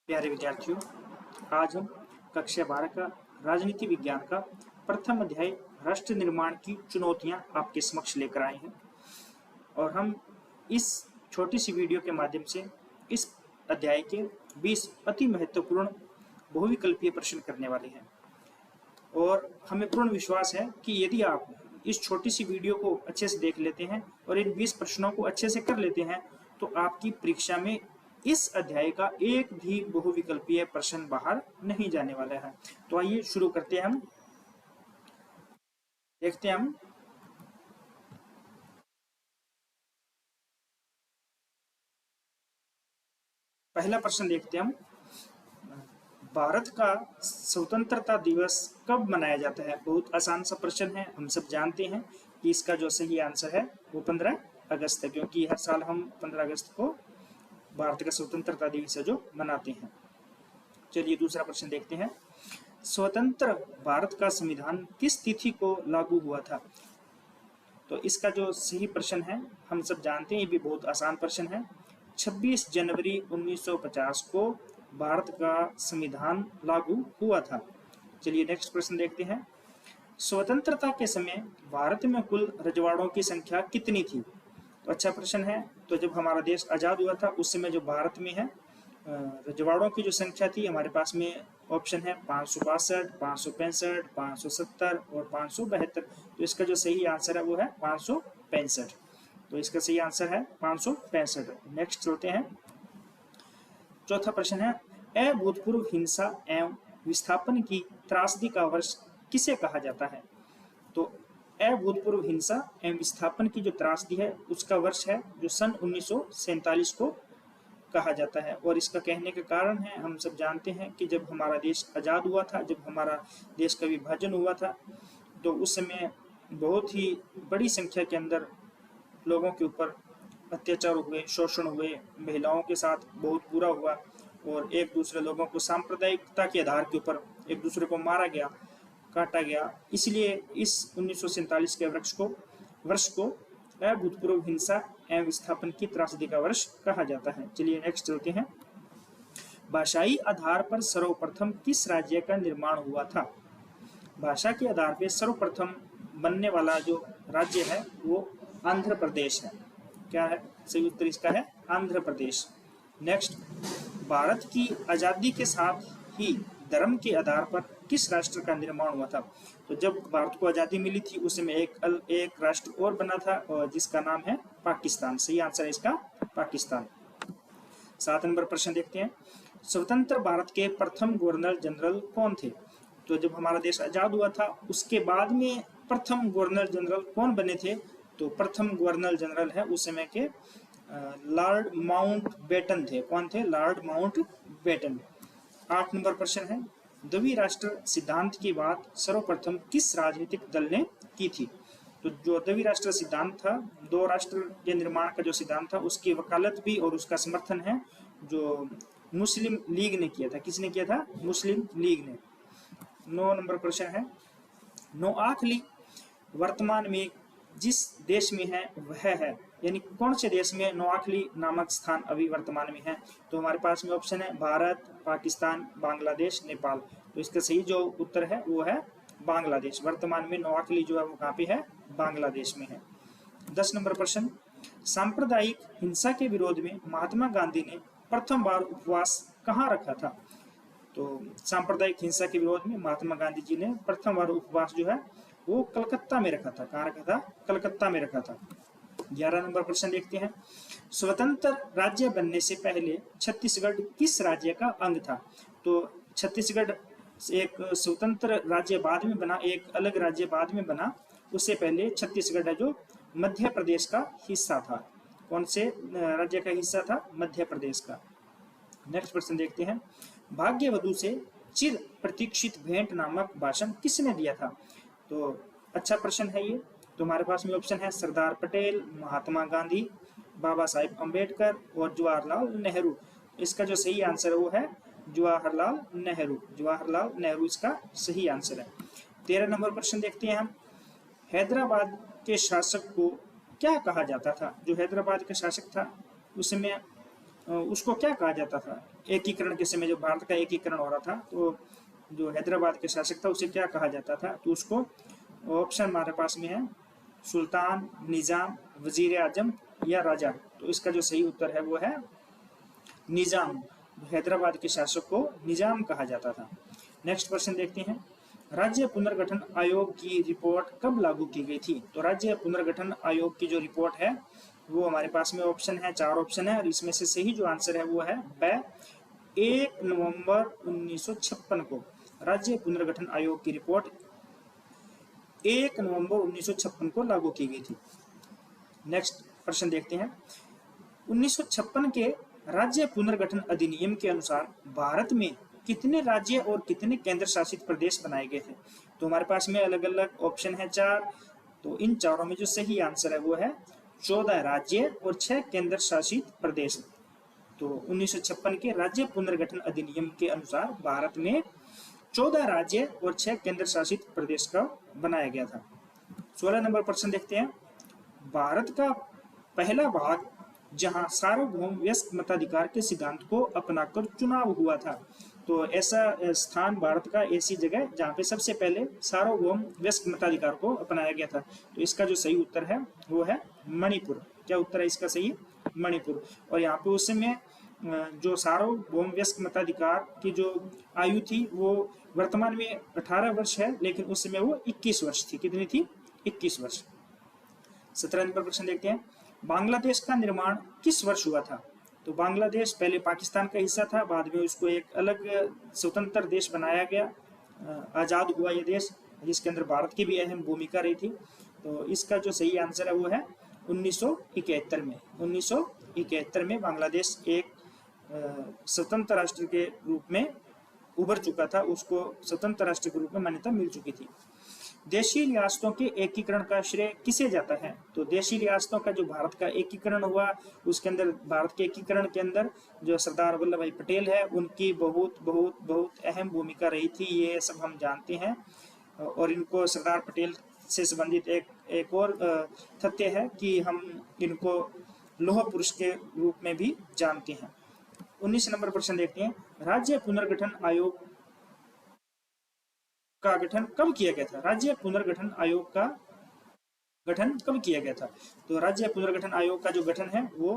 प्यारे विद्यार्थियों, आज हम कक्षा 12 का राजनीति विज्ञान का प्रथम अध्याय राष्ट्र निर्माण की चुनौतियां आपके समक्ष लेकर आए हैं और हम इस छोटी सी वीडियो के माध्यम से इस अध्याय के 20 अति महत्वपूर्ण बहुविकल्पीय प्रश्न करने वाले हैं। और हमें पूर्ण विश्वास है कि यदि आप इस छोटी सी वीडियो को अच्छे से देख लेते हैं और इन 20 प्रश्नों को अच्छे से कर लेते हैं तो आपकी परीक्षा में इस अध्याय का एक भी बहुविकल्पीय प्रश्न बाहर नहीं जाने वाला है। तो आइए शुरू करते हैं। हम देखते हैं हम पहला प्रश्न देखते हैं हम। भारत का स्वतंत्रता दिवस कब मनाया जाता है? बहुत आसान सा प्रश्न है। हम सब जानते हैं कि इसका जो सही आंसर है वो 15 अगस्त है, क्योंकि हर साल हम 15 अगस्त को भारत का स्वतंत्रता दिवस है जो मनाते हैं। चलिए दूसरा प्रश्न देखते हैं। स्वतंत्र भारत का संविधान किस तिथि को लागू हुआ था? तो इसका जो सही प्रश्न है हम सब जानते हैं, ये भी बहुत आसान प्रश्न है। 26 जनवरी 1950 को भारत का संविधान लागू हुआ था। चलिए नेक्स्ट प्रश्न देखते हैं। स्वतंत्रता के समय भारत में कुल रजवाड़ों की संख्या कितनी थी? तो अच्छा प्रश्न है। तो जब हमारा देश आज़ाद हुआ था उस समय जो भारत में है रजवाड़ों की जो संख्या थी, हमारे पास में ऑप्शन है 562, 565, 570 और 572। तो इसका जो सही आंसर है वो है 565। तो इसका सही आंसर है 565। नेक्स्ट चलते हैं। चौथा प्रश्न है, अभूतपूर्व हिंसा एवं विस्थापन की त्रासदी का वर्ष किसे कहा जाता है? तो अभूतपूर्व हिंसा एवं विस्थापन की जो त्रासदी है उसका वर्ष है जो सन 1947 को कहा जाता है। और इसका कहने का कारण है, हम सब जानते हैं कि जब हमारा देश आज़ाद हुआ था, जब हमारा देश का विभाजन हुआ था, तो उस समय बहुत ही बड़ी संख्या के अंदर लोगों के ऊपर अत्याचार हुए, शोषण हुए, महिलाओं के साथ बहुत बुरा हुआ और एक दूसरे लोगों को सांप्रदायिकता के आधार के ऊपर एक दूसरे को मारा गया, काटा गया। इसलिए इस 1947 के वर्ष को अभूतपूर्व हिंसा एवं विस्थापन की त्रासदी का वर्ष कहा जाता है। चलिए नेक्स्ट चलते हैं। भाषाई आधार पर सर्वप्रथम किस राज्य का निर्माण हुआ था? भाषा के आधार पर सर्वप्रथम बनने वाला जो राज्य है वो आंध्र प्रदेश है। क्या है सही उत्तर? इसका है आंध्र प्रदेश। नेक्स्ट, भारत की आज़ादी के साथ ही धर्म के आधार पर किस राष्ट्र का निर्माण हुआ था? तो जब भारत को आज़ादी मिली थी उस समय एक राष्ट्र और बना था और जिसका नाम है पाकिस्तान। सही आंसर है इसका पाकिस्तान। 7 नंबर प्रश्न देखते हैं। स्वतंत्र भारत के प्रथम गवर्नर जनरल कौन थे? तो जब हमारा देश आज़ाद हुआ था उसके बाद में प्रथम गवर्नर जनरल कौन बने थे? तो प्रथम गवर्नर जनरल है उस समय के लॉर्ड माउंटबेटन थे। कौन थे? Lord Mountbatten. 8 नंबर प्रश्न है, द्विराष्ट्र सिद्धांत की बात सर्वप्रथम किस राजनीतिक दल ने की थी? तो जो द्विराष्ट्र सिद्धांत था, 2 राष्ट्र के निर्माण का जो सिद्धांत था, उसकी वकालत भी और उसका समर्थन है जो मुस्लिम लीग ने किया था। किसने किया था? मुस्लिम लीग ने। 9 नंबर प्रश्न है, नोआखली वर्तमान में जिस देश में है वह है, यानी कौन से देश में नोआखली नामक स्थान अभी वर्तमान में है? तो हमारे पास में ऑप्शन है भारत, पाकिस्तान, बांग्लादेश, नेपाल। तो इसका सही जो उत्तर है वो है बांग्लादेश। वर्तमान में नोआखली जो है वो कहाँ पे है? बांग्लादेश में है। 10 नंबर प्रश्न, सांप्रदायिक हिंसा के विरोध में महात्मा गांधी ने प्रथम बार उपवास कहाँ रखा था? तो सांप्रदायिक हिंसा के विरोध में महात्मा गांधी जी ने प्रथम बार उपवास जो है वो कलकत्ता में रखा था। कहाँ रखा था? कलकत्ता में रखा था। 11 नंबर प्रश्न देखते हैं। स्वतंत्र राज्य बनने से पहले छत्तीसगढ़ किस राज्य का अंग था? तो छत्तीसगढ़ एक स्वतंत्र राज्य बाद में बना, एक अलग राज्य बाद में बना। उससे पहले छत्तीसगढ़ जो मध्य प्रदेश का हिस्सा था। कौन से राज्य का हिस्सा था? मध्य प्रदेश का। नेक्स्ट प्रश्न देखते हैं। भाग्यवधू से चिर प्रतीक्षित भेंट नामक भाषण किसने दिया था? तो अच्छा प्रश्न है ये। तो हमारे पास में ऑप्शन है सरदार पटेल, महात्मा गांधी, बाबा साहेब अम्बेडकर और जवाहरलाल नेहरू। इसका जो सही आंसर है वो है जवाहरलाल नेहरू। जवाहरलाल नेहरू इसका सही आंसर है। 13 नंबर प्रश्न देखते हैं हम। हैदराबाद के शासक को क्या कहा जाता था? जो हैदराबाद का शासक था उस समय उसको क्या कहा जाता था? एकीकरण के समय जो भारत का एकीकरण हो रहा था, तो जो हैदराबाद के शासक था उसे क्या कहा जाता था, तो उसको ऑप्शन हमारे पास में है सुल्तान, निजाम, वजीर आजम या राजा। तो इसका जो सही उत्तर है वो है निजाम। हैदराबाद के शासक को निजाम कहा जाता था। नेक्स्ट क्वेश्चन देखते हैं, राज्य पुनर्गठन आयोग की रिपोर्ट कब लागू की गई थी। तो राज्य पुनर्गठन आयोग की जो रिपोर्ट है वो हमारे पास में ऑप्शन है, 4 ऑप्शन है, और इसमें से सही जो आंसर है वो है 1 नवंबर 1956 को राज्य पुनर्गठन आयोग की रिपोर्ट 1 नवंबर 1956 को लागू की गई थी। नेक्स्ट प्रश्न देखते हैं, 1956 के राज्य पुनर्गठन अधिनियम के अनुसार भारत में कितने राज्य और कितने केंद्र शासित प्रदेश बनाए गए थे। तो हमारे पास में अलग अलग ऑप्शन है 4, तो इन चारों में जो सही आंसर है वो है 14 राज्य और 6 केंद्र शासित प्रदेश। तो 1956 के राज्य पुनर्गठन अधिनियम के अनुसार भारत में 14 राज्य और 6 केंद्र शासित प्रदेश का बनाया गया था। 16 नंबर प्रश्न देखते हैं, भारत का पहला भाग जहां सार्वभौम वयस्क मताधिकार के सिद्धांत को अपनाकर चुनाव हुआ था। तो ऐसा स्थान भारत का ऐसी जगह जहां पे सबसे पहले सार्वभौम वयस्क मताधिकार को अपनाया गया था। तो इसका जो सही उत्तर है वो है मणिपुर। क्या उत्तर है इसका सही? मणिपुर। और यहाँ पे उस समय जो सार्वभौम वयस्क मताधिकार की जो आयु थी वो वर्तमान में 18 वर्ष है, लेकिन उस समय वो 21 वर्ष थी। कितनी थी? 21 वर्ष। 17 नंबर प्रश्न देखते हैं, बांग्लादेश का निर्माण किस वर्ष हुआ था। तो बांग्लादेश पहले पाकिस्तान का हिस्सा था, बाद में उसको एक अलग स्वतंत्र देश बनाया गया, आजाद हुआ ये देश, जिसके अंदर भारत की भी अहम भूमिका रही थी। तो इसका जो सही आंसर है वो है 1971 में। 1971 में बांग्लादेश एक स्वतंत्र राष्ट्र के रूप में उभर चुका था, उसको स्वतंत्र राष्ट्र के रूप में मान्यता मिल चुकी थी। देशी रियासतों के एकीकरण का श्रेय किसे जाता है। तो देशी रियासतों का जो भारत का एकीकरण हुआ, उसके अंदर भारत के एकीकरण के अंदर जो सरदार वल्लभ भाई पटेल है उनकी बहुत बहुत बहुत अहम भूमिका रही थी, ये सब हम जानते हैं। और इनको सरदार पटेल से संबंधित एक और तथ्य है कि हम इनको लौह पुरुष के रूप में भी जानते हैं। 19 नंबर प्रश्न देखते हैं, राज्य पुनर्गठन आयोग का गठन कब किया गया था। राज्य पुनर्गठन आयोग का गठन कब किया गया था। तो राज्य पुनर्गठन आयोग का जो गठन है वो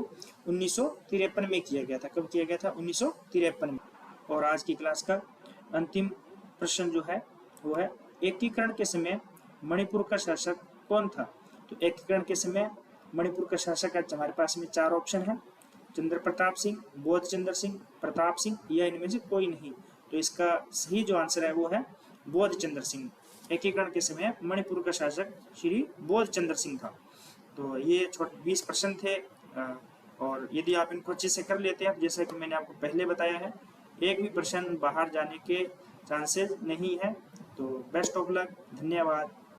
1953 में किया गया था। कब किया गया था? 1953 में। और आज की क्लास का अंतिम प्रश्न जो है वो है, एकीकरण के समय मणिपुर का शासक कौन था। तो एकीकरण के समय मणिपुर का शासक हमारे पास में 4 ऑप्शन है, चंद्र प्रताप सिंह, बोध चंद्र सिंह, प्रताप सिंह या इनमें से कोई नहीं। तो इसका सही जो आंसर है वो है बोध चंद्र सिंह। एकीकरण के समय मणिपुर का शासक श्री बोध चंद्र सिंह था। तो ये 20 प्रश्न थे, और यदि आप इनको अच्छे से कर लेते हैं, जैसा कि मैंने आपको पहले बताया है, एक भी प्रश्न बाहर जाने के चांसेस नहीं है। तो बेस्ट ऑफ लक, धन्यवाद।